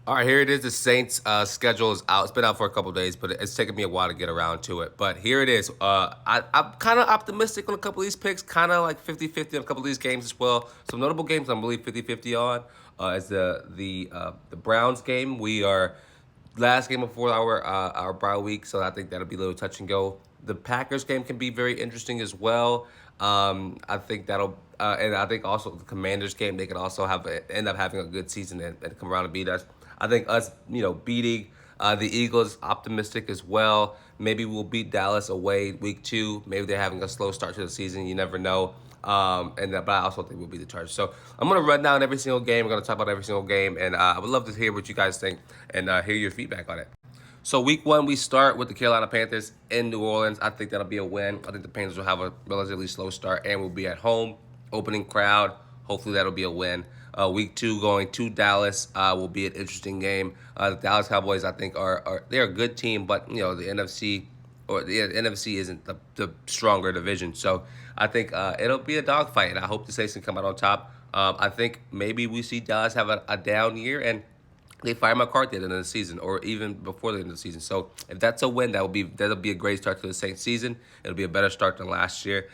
All right, here it is. The Saints schedule is out. It's been out for a couple of days, but it's taken me a while to get around to it. But here it is. I'm kind of optimistic on a couple of these picks, kind of like 50-50 on a couple of these games as well. Some notable games I'm really 50-50 on is the Browns game. We are last game before our bye week, so I think that'll be a little touch and go. The Packers game can be very interesting as well. I think and I think also the Commanders game, they could also end up having a good season and come around and beat us. I think us, beating the Eagles, optimistic as well. Maybe we'll beat Dallas away week 2. Maybe they're having a slow start to the season. You never know. But I also think we'll be the Chargers. So I'm gonna run down every single game. We're gonna talk about every single game, and I would love to hear what you guys think and hear your feedback on it. So week 1, we start with the Carolina Panthers in New Orleans. I think that'll be a win. I think the Panthers will have a relatively slow start and will be at home, opening crowd. Hopefully that'll be a win. Week 2 going to Dallas will be an interesting game. The Dallas Cowboys, I think, they're a good team, but the NFC isn't the stronger division. So I think it'll be a dogfight, and I hope the Saints can come out on top. I think maybe we see Dallas have a down year, and they fire McCarthy at the end of the season, or even before the end of the season. So if that's a win, that'll be a great start to the Saints season. It'll be a better start than last year.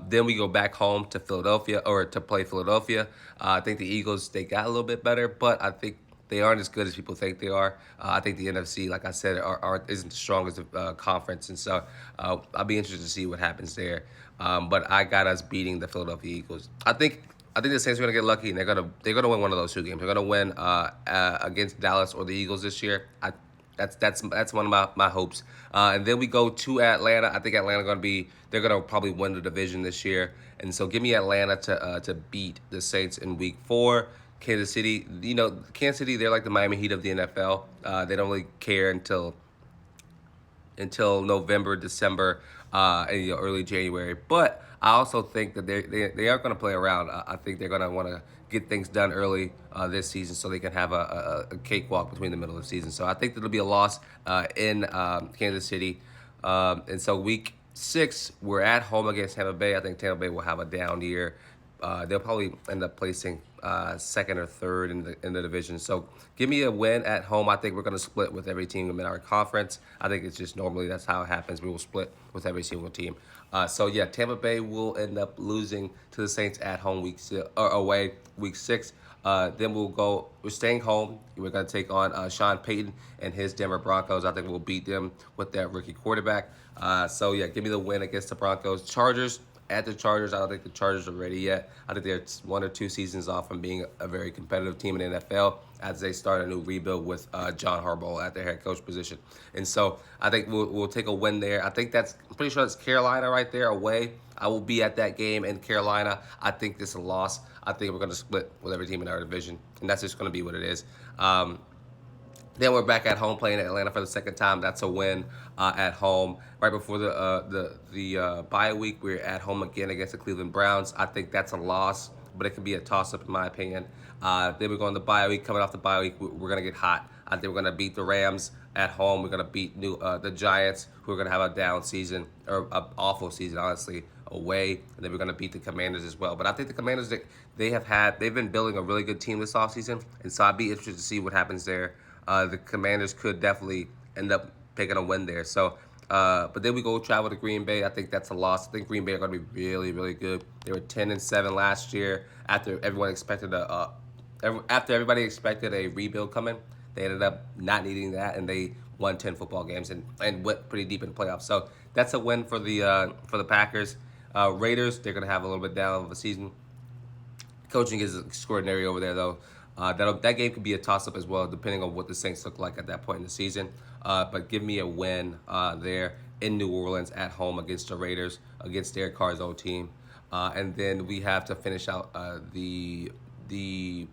Then we go back home to Philadelphia, or to play Philadelphia. I think the Eagles, they got a little bit better, but I think they aren't as good as people think they are. I think the NFC, like I said, isn't the strongest conference, and so I'll be interested to see what happens there. But I got us beating the Philadelphia Eagles. I think the Saints are gonna get lucky, and they're gonna win one of those 2 games. They're gonna win against Dallas or the Eagles this year. That's one of my hopes. And then we go to Atlanta. I think they're gonna probably win the division this year, and so give me Atlanta to beat the Saints in Week 4. Kansas City, Kansas City, they're like the Miami Heat of the NFL. They don't really care until November, December, and early January. But I also think that they are going to play around. I think they're going to want to get things done early this season so they can have a cakewalk between the middle of the season. So I think there'll be a loss in Kansas City. And so week 6, we're at home against Tampa Bay. I think Tampa Bay will have a down year. They'll probably end up placing second or third in the division. So give me a win at home. I think we're going to split with every team in our conference. I think it's just normally that's how it happens. We will split with every single team. So yeah, Tampa Bay will end up losing to the Saints at home or away week 6. Then we're staying home. We're going to take on Sean Payton and his Denver Broncos. I think we'll beat them with that rookie quarterback. So yeah, give me the win against the Broncos. Chargers. At the Chargers, I don't think the Chargers are ready yet. I think they're 1 or 2 seasons off from being a very competitive team in the NFL as they start a new rebuild with John Harbaugh at their head coach position. And so I think we'll take a win there. I'm pretty sure it's Carolina right there away. I will be at that game in Carolina. I think this is a loss. I think we're going to split with every team in our division, and that's just going to be what it is. Then we're back at home playing Atlanta for the second time. That's a win at home. Right before the bye week, we're at home again against the Cleveland Browns. I think that's a loss, but it could be a toss-up in my opinion. Then we're going to bye week. Coming off the bye week, we're going to get hot. I think we're going to beat the Rams at home. We're going to beat the Giants, who are going to have a down season, or an awful season, honestly, away. And then we're going to beat the Commanders as well. But I think the Commanders, they've been building a really good team this offseason, and so I'd be interested to see what happens there. The Commanders could definitely end up taking a win there. So, but then we go travel to Green Bay. I think that's a loss. I think Green Bay are going to be really, really good. They were 10-7 last year after after everybody expected a rebuild coming. They ended up not needing that, and they won 10 football games and went pretty deep in the playoffs. So that's a win for the Packers. Raiders, they're going to have a little bit down of a season. Coaching is extraordinary over there, though. That game could be a toss-up as well, depending on what the Saints look like at that point in the season. But give me a win there in New Orleans at home against the Raiders, against Derek Carr's old team. And then we have to finish out the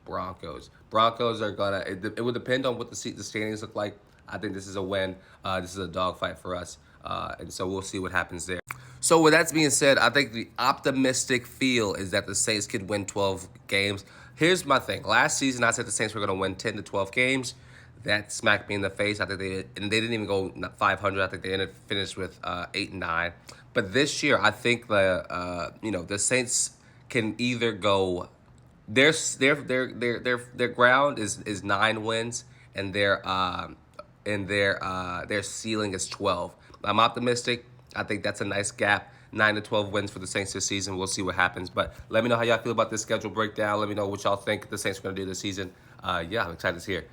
Broncos. Broncos are gonna. It would depend on what the standings look like. I think this is a win. This is a dogfight for us, and so we'll see what happens there. So with that being said, I think the optimistic feel is that the Saints could win 12 games. Here's my thing. Last season, I said the Saints were going to win 10 to 12 games. That smacked me in the face. I think they didn't even go 500. I think they finished with 8-9. But this year, I think the Saints can either go. Their ground is 9 wins, and their ceiling is 12. I'm optimistic. I think that's a nice gap. 9 to 12 wins for the Saints this season. We'll see what happens. But let me know how y'all feel about this schedule breakdown. Let me know what y'all think the Saints are going to do this season. Yeah, I'm excited to hear.